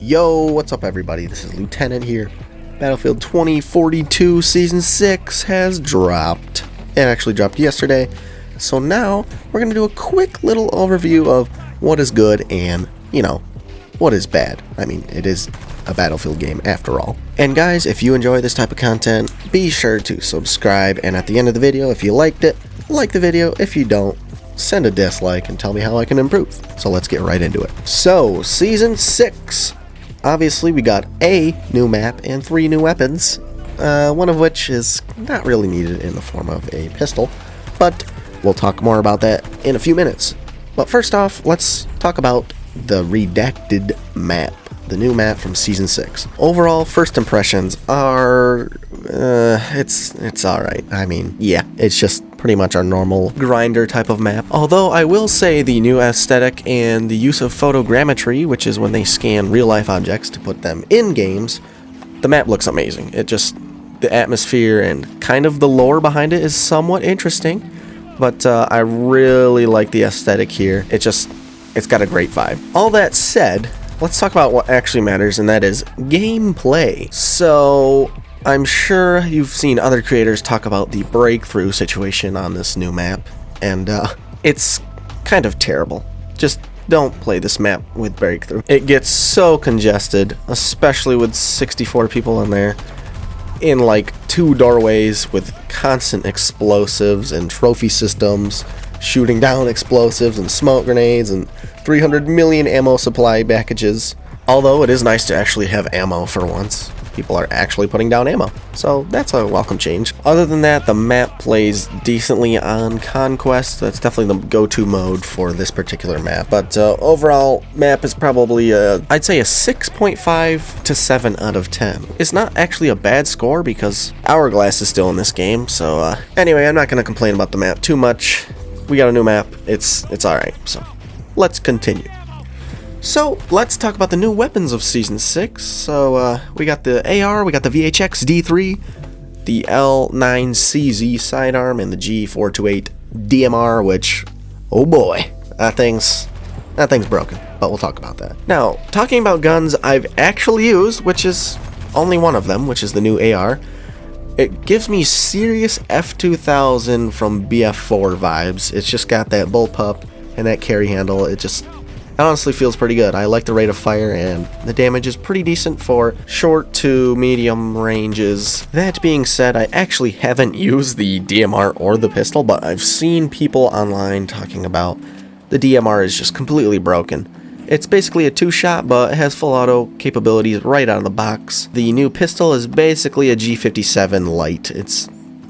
Yo, what's up everybody? This is Lieutenant here. Battlefield 2042 Season 6 has dropped. It actually dropped yesterday. So now, we're going to do a quick little overview of what is good and, what is bad. I mean, it is a Battlefield game after all. And guys, if you enjoy this type of content, be sure to subscribe. And at the end of the video, if you liked it, like the video. If you don't, send a dislike and tell me how I can improve. So let's get right into it. So, Season 6. Obviously, we got a new map and 3 new weapons, one of which is not really needed in the form of a pistol, but we'll talk more about that in a few minutes. But first off, let's talk about the Redacted map, the new map from Season 6. Overall, first impressions are, it's alright. I mean, yeah, it's just pretty much our normal grinder type of map. Although I will say the new aesthetic and the use of photogrammetry, which is when they scan real life objects to put them in games, the map looks amazing. The atmosphere and kind of the lore behind it is somewhat interesting, but I really like the aesthetic here. It's got a great vibe. All that said, let's talk about what actually matters, and that is gameplay. So I'm sure you've seen other creators talk about the breakthrough situation on this new map, and it's kind of terrible. Just don't play this map with breakthrough. It gets so congested, especially with 64 people in there, in like 2 doorways with constant explosives and trophy systems, shooting down explosives and smoke grenades and 300 million ammo supply packages. Although it is nice to actually have ammo for once. People are actually putting down ammo, so that's a welcome change. Other than that, the map plays decently on Conquest. That's definitely the go-to mode for this particular map. But overall, map is probably, I'd say a 6.5 to 7 out of 10. It's not actually a bad score because Hourglass is still in this game, so anyway, I'm not going to complain about the map too much. We got a new map. It's alright, so let's continue. So, let's talk about the new weapons of Season 6. So, we got the AR, we got the VHX D3, the L9CZ sidearm, and the G428 DMR, which, oh boy, that thing's broken, but we'll talk about that. Now, talking about guns I've actually used, which is only one of them, which is the new AR, it gives me serious F2000 from BF4 vibes. It's just got that bullpup and that carry handle. It honestly feels pretty good. I like the rate of fire, and the damage is pretty decent for short to medium ranges. That being said, I actually haven't used the DMR or the pistol, but I've seen people online talking about the DMR is just completely broken. It's basically a 2-shot, but it has full auto capabilities right out of the box. The new pistol is basically a G57 Lite. It's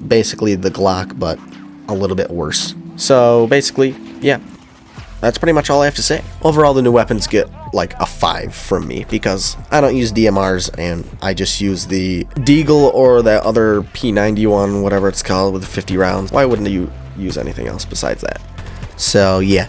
basically the Glock, but a little bit worse. So basically, yeah. That's pretty much all I have to say. Overall, the new weapons get like a 5 from me because I don't use DMRs and I just use the Deagle or that other P91, whatever it's called, with 50 rounds. Why wouldn't you use anything else besides that? So yeah,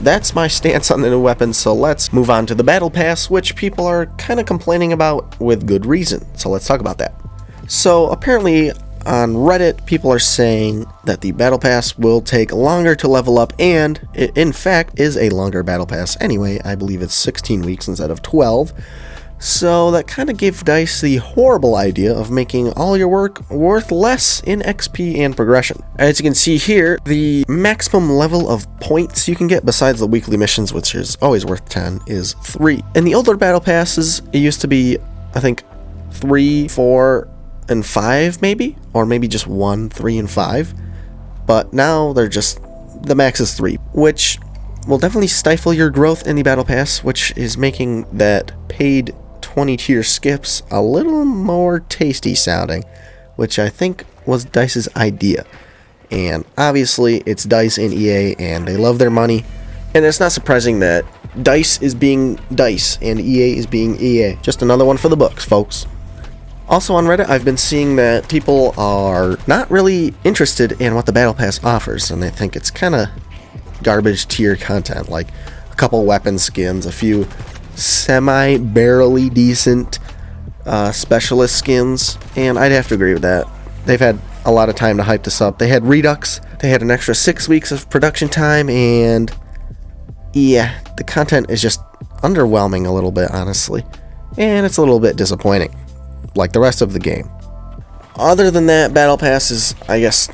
that's my stance on the new weapons. So let's move on to the Battle Pass, which people are kind of complaining about with good reason. So let's talk about that. So apparently, on Reddit, people are saying that the Battle Pass will take longer to level up, and it in fact is a longer Battle Pass anyway. I believe it's 16 weeks instead of 12. So that kind of gave DICE the horrible idea of making all your work worth less in XP and progression. As you can see here, the maximum level of points you can get besides the weekly missions, which is always worth 10, is 3. In the older Battle Passes, it used to be, I think, 3, 4, and 5 maybe, or maybe just 1, 3, and 5, but now the max is 3, which will definitely stifle your growth in the Battle Pass, which is making that paid 20 tier skips a little more tasty sounding, which I think was DICE's idea. And obviously it's DICE and EA, and they love their money, and it's not surprising that DICE is being DICE and EA is being EA. Just another one for the books, folks. Also on Reddit, I've been seeing that people are not really interested in what the Battle Pass offers, and they think it's kind of garbage tier content, like a couple weapon skins, a few semi-barely decent specialist skins, and I'd have to agree with that. They've had a lot of time to hype this up. They had Redux, they had an extra 6 weeks of production time, and yeah, the content is just underwhelming a little bit, honestly. and it's a little bit disappointing, like the rest of the game. Other than that, Battle Pass is, I guess,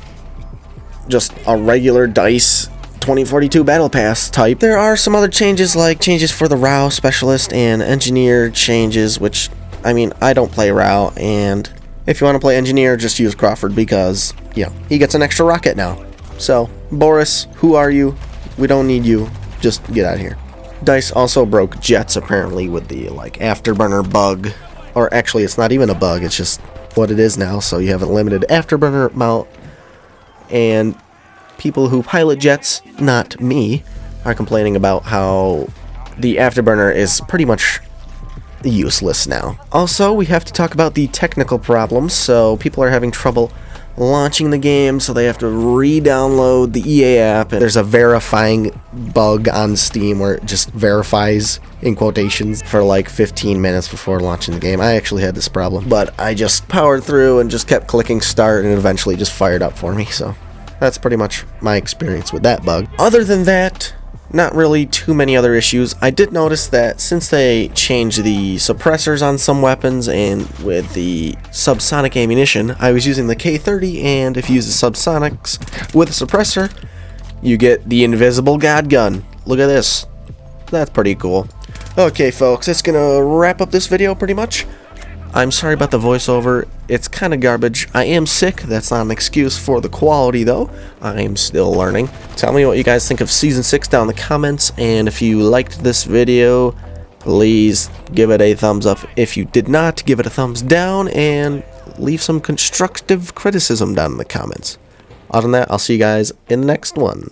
just a regular DICE 2042 Battle Pass type. There are some other changes, like changes for the RAW Specialist and Engineer changes, which, I mean, I don't play RAW, and if you want to play Engineer, just use Crawford because, you know, he gets an extra rocket now. So, Boris, who are you? We don't need you. Just get out of here. DICE also broke jets, apparently, with the, like, Afterburner bug. Or actually, it's not even a bug, it's just what it is now, so you have a limited Afterburner amount. And people who pilot jets, not me, are complaining about how the Afterburner is pretty much useless now. Also, we have to talk about the technical problems. So people are having trouble launching the game, so they have to re-download the EA app, and there's a verifying bug on Steam where it just verifies in quotations for like 15 minutes before launching the game. I actually had this problem, but I just powered through and just kept clicking start, and it eventually just fired up for me. So that's pretty much my experience with that bug. Other than that, not really too many other issues. I did notice that since they changed the suppressors on some weapons, and with the subsonic ammunition, I was using the K30, and if you use the subsonics with a suppressor, you get the invisible God gun. Look at this. That's pretty cool. Okay, folks, that's gonna wrap up this video pretty much. I'm sorry about the voiceover. It's kind of garbage. I am sick. That's not an excuse for the quality, though. I am still learning. Tell me what you guys think of Season 6 down in the comments, and if you liked this video, please give it a thumbs up. If you did not, give it a thumbs down, and leave some constructive criticism down in the comments. Other than that, I'll see you guys in the next one.